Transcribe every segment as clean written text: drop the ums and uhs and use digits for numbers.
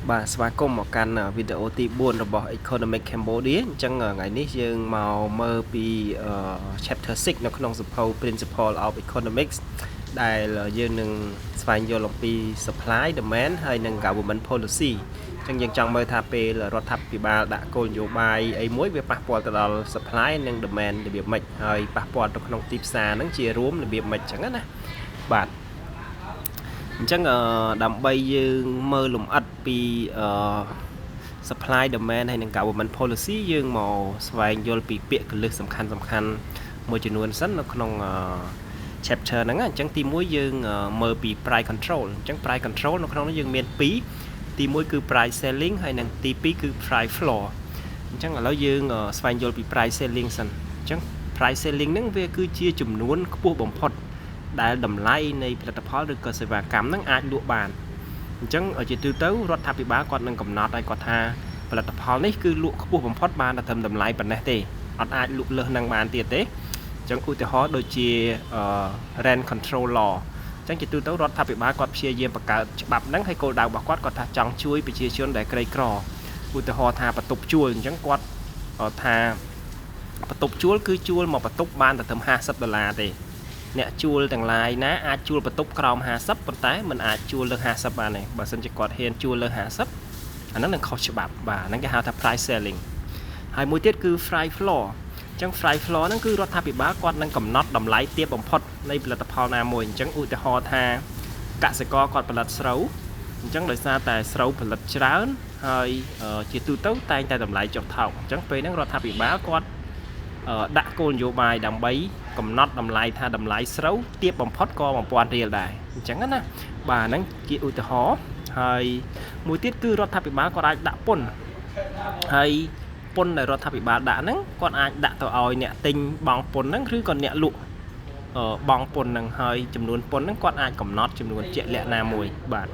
Bà sẽ có một căn video tí buồn rồi bỏ Economic Cambodia chẳng ngờ ngày ní dương màu mơ bị chapter 6 nó không suppose principle of economics đây là dương nâng phải vô lòng pi supply demand hay nâng government policy chẳng dân trong mơ thà pê là rót thập vì bà đã côn vô bài ấy mối về passport từ supply nâng demand để việc mạch hay passport trong không tiếp xa nâng chia rúm để việc mạch chẳng á nè bạn chắc đầm bay dương mơ lùm ắt bị supply demand hay nâng cao mình policy dương màu xoay vô bị bịa cái lực sầm khăn môi trường nuôi sẵn nó không chapter nắng chẳng tìm mối dương mơ bị price control chẳng price control nó không nó dương miền phí tìm mối cứ price selling hay nâng tìm phí cứ price floor chẳng là nó dương xoay vô bị price selling sẵn chẳng price selling nâng về cứ chia chùm nuôn của bóng phật đã đầm lay này là tập hóa được cơ sở và cảm năng ai lụa bàn chẳng ở trên tư tấu rót tháp bị bá còn đang cầm nọt đây còn tha và là tập hóa này cứ lụa của bóng phật bàn là thầm đầm lay bản này thì ai lụa lơ năng bàn tiền tế chẳng ưu tiêu hóa đôi chia rent control law chẳng chỉ tư tấu rót tháp bị bá còn chia diêm và cả bạp nắng hay cô đào bạc quát còn tha chẳng chui bị chia chuyên để cây cỏ ưu tiêu hóa tha và tục chuồn chẳng quát ở tha và tục chuối cứ chuối một và tục ban là thầm $50 thì nè chua tầng lại ná ai chua và túc crom hà sấp còn tái mình ai chua lơ hà sấp bà này bà xin chỉ quạt hiền chua lơ hà sấp nó là khó chịu bạc và nó cái hào tháp price selling hai mũi tiết cứ fry floor trong fry floor nó cứ rót tháp bị bá quạt đang cầm nót đầm lái tiếp bằng phật đây là tập hào nam mùi chẳng ui từ ho tha cả sẽ có quạt bật xấu chẳng đời xa tại xấu bật chán hơi chỉ tu tấu tay tay đầm lái chọc thầu chẳng về nó rót tháp bị bá quạt đã côn vô bài đầm bấy cầm nót đầm lái tha đầm lái xấu tiếp bằng phốt co bằng quan riêng đài chẳng á bà nắng chị ui từ hó hay mũi tiết cứ rót tháp bị bá còn ai đã pôn hay pôn này rót tháp bị bá đã nắng còn ai đã tàu oi nè tinh bằng pôn nắng cứ còn nè lụ bằng pôn nằng hơi chấm luôn pôn nắng còn ai cầm nót chấm luôn chạy lẹ na mùi bạn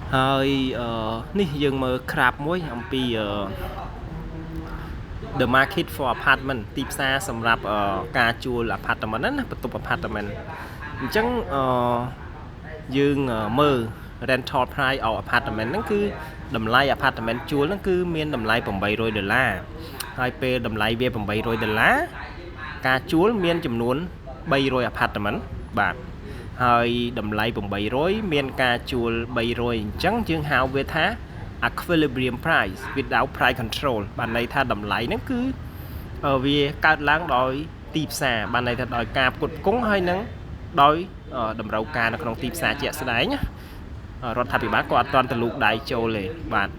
hơi ní dừng mờ crab muối ông pi the market for apartment ទីផ្សារសម្រាប់ការជួល apartment ណាបន្ទប់ apartment អញ្ចឹងយើងមើល rental price of apartment ហ្នឹងគឺតម្លៃ apartment ជួលហ្នឹងគឺមានតម្លៃ$800ហើយពេលតម្លៃវា$800ការជួលមានចំនួន300 apartment បាទហើយតម្លៃ800មានការជួល300អញ្ចឹងយើងហៅវាថាequilibrium price without price control បានន័យថាតម្លៃហ្នឹងគឺវាកើតឡើងដោយទីផ្សារបានន័យថាដោយការផ្គត់ផ្គង់ហើយនឹងដោយតម្រូវការនៅក្នុងទីផ្សារជាក់ស្ដែងណារដ្ឋាភិបាលក៏អត់ទាន់ទៅលូកដៃចូលទេបាទ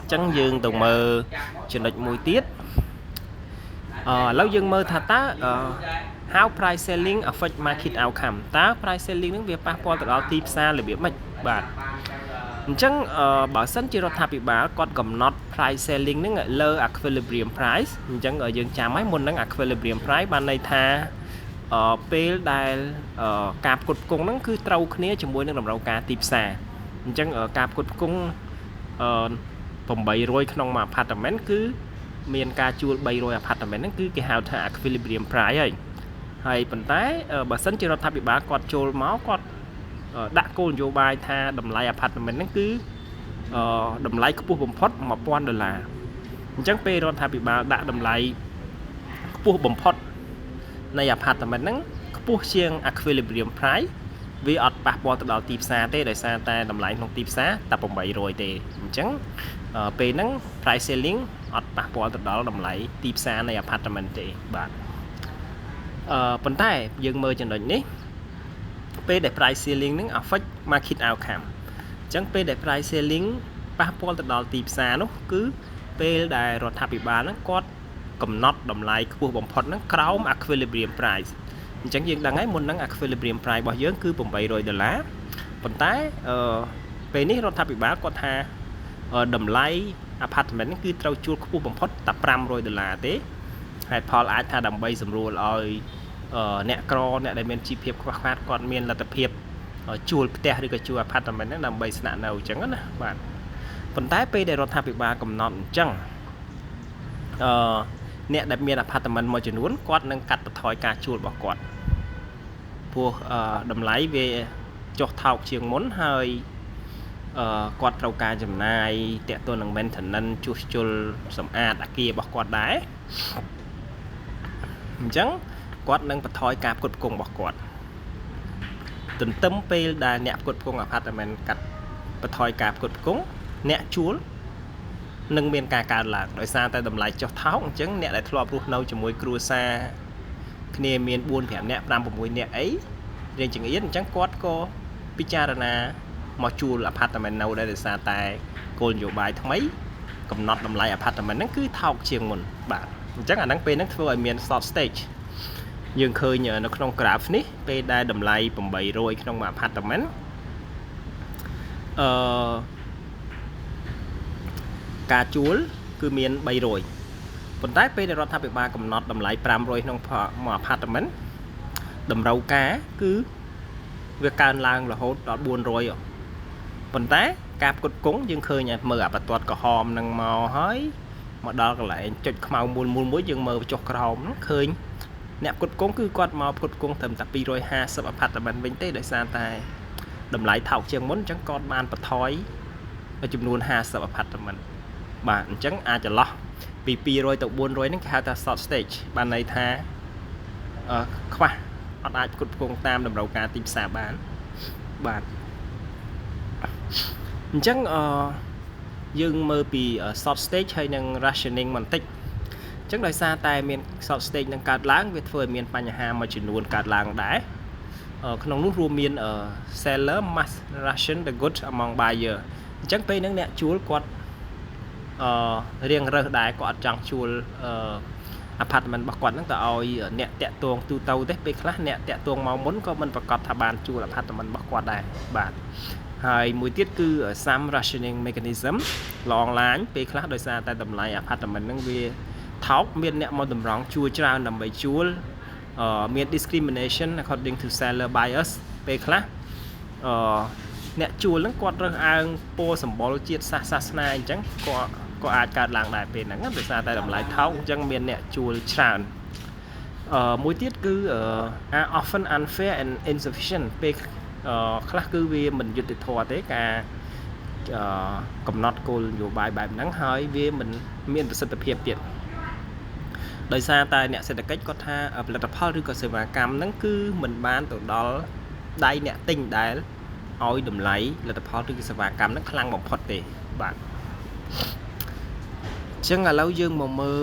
អញ្ចឹងយើងទៅមើលចំណុចមួយទៀតឥឡូវយើងមើលថាតើhow price selling affect market outcome តើ price selling ហ្នឹងវាប៉ះពាល់ទៅដល់ទីផ្សាររបៀបម៉េចបាទអញ្ចឹងបើសិនជារដ្ឋាភិបាលគាត់កំណត់ price selling ហ្នឹងលើ equilibrium price អញ្ចឹងយើងចាំឲ្យមុនហ្នឹង equilibrium price បានន័យថាពេលដែលការផ្គត់ផ្គង់ហ្នឹងគឺត្រូវគ្នាជាមួយនឹងតម្រូវការទីផ្សារអញ្ចឹងការផ្គត់ផ្គង់800ក្នុងមួយ apartment គឺមានការជួល300 apartment ហ្នឹងគឺគេហៅថា equilibrium price ហើយប៉ុន្តែបើសិនជារដ្ឋាភិបាលគាត់ចូលមកគាត់ដាក់គោលនយោបាយថាតម្លៃ apartment ហ្នឹងគឺតម្លៃខ្ពស់បំផុត$1000អញ្ចឹងពេលរដ្ឋាភិបាលដាក់តម្លៃខ្ពស់បំផុតនៃ apartment ហ្នឹងខ្ពស់ជាង equilibrium price វាអត់ប៉ះពាល់ទៅដល់ទីផ្សារទេដោយសារតែតម្លៃក្នុងទីផ្សារតែ800ទេអញ្ចឹងពេលហ្នឹង price selling អត់ប៉ះពាល់ទៅដល់តម្លៃទីផ្សារនៃ apartment ទេបាទប៉ុន្តែយើងមើលចំណុចនេះពេលដែល price selling ហ្នឹង affect market outcome អញ្ចឹងពេលដែល price selling ប៉ះពាល់ទៅដល់ទីផ្សារនោះគឺពេលដែលរដ្ឋាភិបាលហ្នឹងគាត់កំណត់តម្លៃខ្ពស់បំផុតហ្នឹងក្រោម equilibrium price អញ្ចឹងយើងដឹងហើយមុនហ្នឹង equilibrium price របស់យើងគឺ$800ប៉ុន្តែពេលនេះរដ្ឋាភិបាលគាត់ថាតម្លៃ apartment ហ្នឹងគឺត្រូវជួលខ្ពស់បំផុតតែ$500ទេហេតុផលអាចថាដើម្បីសម្រួលឲ្យអ្នកក្រអ្នកដែលមានជីវភាពខ្វះខាតគាត់មានលទ្ធភាពជួលផ្ទះឬក៏ជួល apartment ហ្នឹងដើម្បីស្នាក់នៅអញ្ចឹងណាបាទប៉ុន្តែពេលដែលរដ្ឋាភិបាលកំណត់អញ្ចឹងអ្នកដែលមាន apartment មួយចំនួនគាត់នឹងកាត់បន្ថយការជួលរបស់គាត់ព្រោះតម្លៃវាចុះថោកជាងមុនហើយ គាត់ត្រូវការចំណាយតាក់ទងនឹង maintenance ជួសជុលសម្អាតអគាររបស់គាត់ដែរអញ្ចឹងគាត់នឹងបន្ថយការផ្គត់ផ្គង់របស់គាត់ទន្ទឹមពេលដែលអ្នកផ្គត់ផ្គង់ apartment កាត់បន្ថយការផ្គត់ផ្គង់អ្នកជួលនឹងមានការកើនឡើងដោយសារតែតម្លៃចុះថោកអញ្ចឹងអ្នកដែលធ្លាប់រស់នៅជាមួយគ្រួសារគ្នាមាន 4 5 នាក់ 5 6 នាក់អីរៀងចង្អៀតអញ្ចឹងគាត់ក៏ពិចារណាមកជួល apartment នៅដែរដោយសារតែគោលនយោបាយថ្មីកំណត់តម្លៃ apartment ហ្នឹងគឺថោកជាងមុនបាទអញ្ចឹងអាហ្នឹងពេលហ្នឹងធ្វើឲ្យមាន short stage យើងឃើញនៅក្នុង graph នេះពេលដែលតម្លៃ800ក្នុងមួយ apartment ការជួលគឺមាន300ប៉ុន្តែពេលដែលរដ្ឋាភិបាលកំណត់តម្លៃ500ក្នុងមួយ apartment តម្រូវការគឺវាកើនឡើងរហូតដល់400ប៉ុន្តែការផ្គត់ផ្គង់យើងឃើញមើលអាបន្ទាត់ក្រហមនឹងមកហើយមកដល់កន្លែងចុចខ្មៅមូលមួយយើងមើលចុះក្រោមឃើញអ្នកផ្គត់ផ្គង់គឺគាត់មកផ្គត់ផ្គង់ត្រឹមតែ250 apartment វិញទេដោយសារតែតម្លៃថោកជាងមុនអញ្ចឹងគាត់បានបន្ថយចំនួន50 apartment បាទអញ្ចឹងអាចចន្លោះពី200ទៅ400ហ្នឹងគេហៅថា short stage បានន័យថាខ្វះអត់អាចផ្គត់ផ្គង់តាមតម្រូវការទីផ្សារបានបាទអញ្ចឹងយើងមើលពី short stage ហើយនឹង rationing បន្តិចអញ្ចឹងដោយសារតែមាន short stage នឹងកើតឡើងវាធ្វើឲ្យមានបញ្ហាមួយចំនួនកើតឡើងដែរក្នុងនោះរួមមាន seller must ration the goods among buyer អញ្ចឹងពេលហ្នឹងអ្នកជួលគាត់រៀងរើសដែរគាត់អត់ចង់ជួលapartment របស់គាត់ហ្នឹងទៅឲ្យអ្នកតាក់ទងទូទៅទេពេលខ្លះអ្នកតាក់ទងមកមុនក៏មិនប្រកាសថាបានជួល apartment របស់គាត់ដែរបាទហើយមួយទៀតគឺ some rationing mechanism ឡងឡាញពេលខ្លះដោយសារតែតម្លៃ apartment ហ្នឹងវាថោកមានអ្នកមកតម្រង់ជួលច្រើនដើម្បីជួលមាន discrimination according to seller bias ពេលខ្លះអ្នកជួលហ្នឹងគាត់រើសអើងពណ៌សម្បុរជាតិសាសនាអញ្ចឹងក៏អាចកើតឡើងដែរពេលហ្នឹងដោយសារតែតម្លៃថោកអញ្ចឹងមានអ្នកជួលច្រើនមួយទៀតគឺ often unfair and insufficient ពេលខ្លះគឺវាមិនយុត្តិធម៌ទេការកំណត់គោលនយោបាយបែបហ្នឹងហើយវាមិនមានប្រសិទ្ធភាពទៀតដោយសារតែអ្នកសេដ្ឋកិច្ចគាត់ថាផលិតផលឬក៏សេវាកម្មហ្នឹងគឺមិនបានទៅដល់ដៃអ្នកទិញដែលឲ្យតម្លៃផលិតផលឬក៏សេវាកម្មហ្នឹងខ្លាំងបំផុតទេបាទអញ្ចឹងឥឡូវយើងមកមើល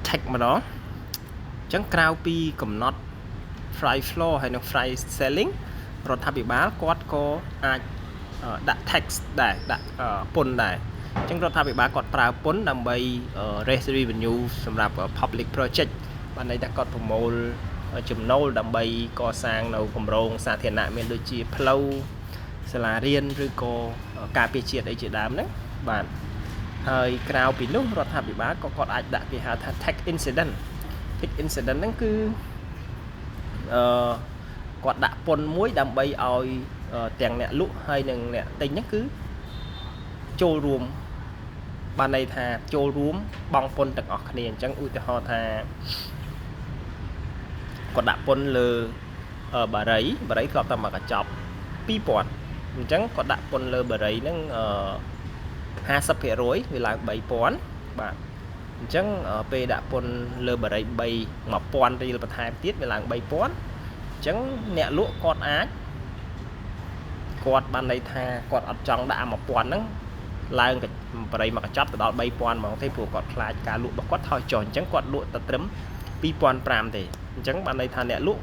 tech ម្ដងអញ្ចឹងក្រៅពីកំណត់ price floor ហើយនិង price selling រដ្ឋាភិបាលគាត់ក៏អាចដាក់ tax ដែរដាក់ពន្ធដែរអញ្ចឹងរដ្ឋាភិបាលគាត់ប្រើពន្ធដើម្បី raise revenue សម្រាប់ public project បានន័យថាគាត់ប្រមូលចំណូលដើម្បីកសាងនៅគម្រោងសាធារណៈមានដូចជាផ្លូវសាលារៀនឬក៏ការពារជាតិអីជាដើមហ្នឹងបាទហើយក្រៅពីនោះរដ្ឋាភិបាលក៏គាត់អាចដាក់គេហៅថា tax incident ហ្នឹងគឺគាត់ដាក់ពន្ធមួយដើម្បីឲ្យទាំងអ្នកលក់ហើយនិងអ្នកទិញហ្នឹងគឺចូលរួមបានន័យថាចូលរួមបង់ពន្ធទាំងអស់គ្នាអញ្ចឹងឧទាហរណ៍ថាគាត់ដាក់ពន្ធលើបារីធ្លាប់តែមកកញ្ចប់ 2000 អញ្ចឹងគាត់ដាក់ពន្ធលើបារីហ្នឹង50% វាឡើង 3000 បាទអញ្ចឹងពេលដាក់ពន្ធលើបារី 1000 រៀលបន្ថែមទៀតវាឡើង 3000 អញ្ចឹងអ្នកលក់គាត់បានន័យថាគាត់អត់ចង់ដាក់ 1000 ហ្នឹងឡើងបារីមកកញ្ចប់ទៅដល់ 3000 ហ្មងទេព្រោះគាត់ខ្លាចការលក់របស់គាត់ថយចុះអញ្ចឹងគាត់លក់តែត្រឹម 2500 ទេអញ្ចឹងបានន័យថាអ្នកលក់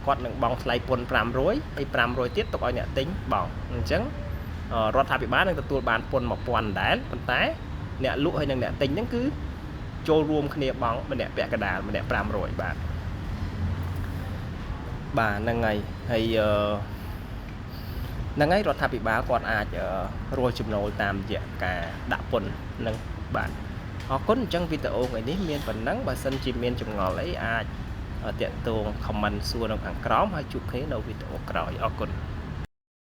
គាត់នឹងបង់ថ្លៃពន្ធ 500 ហើយ 500 ទៀតទុកឲ្យអ្នកទិញបង់អញ្ចឹងរដ្ឋាភិបាលនឹងទទួលបានពន្ធ 1000 ដែរប៉ុន្តែអ្នកលក់ហើយនិងអ្នកទិញហ្នឹងគឺចូលរួមគ្នាបង់ម្នាក់ពាក់កណ្ដាលម្នាក់ 500 បាទហ្នឹងហើយហ្នឹងហើយរដ្ឋាភិបាលគាត់អាចរកចំណូលតាមរយៈការដាក់ពន្ធនឹងបាទអរគុណអញ្ចឹងវីដេអូថ្ងៃនេះមានប៉ុណ្ណឹងបើសិនជាមានចម្ងល់អីអាចតាក់ទង comment សួរនៅខាងក្រោមហើយជួបគ្នានៅវីដេអូក្រោយអរគុណ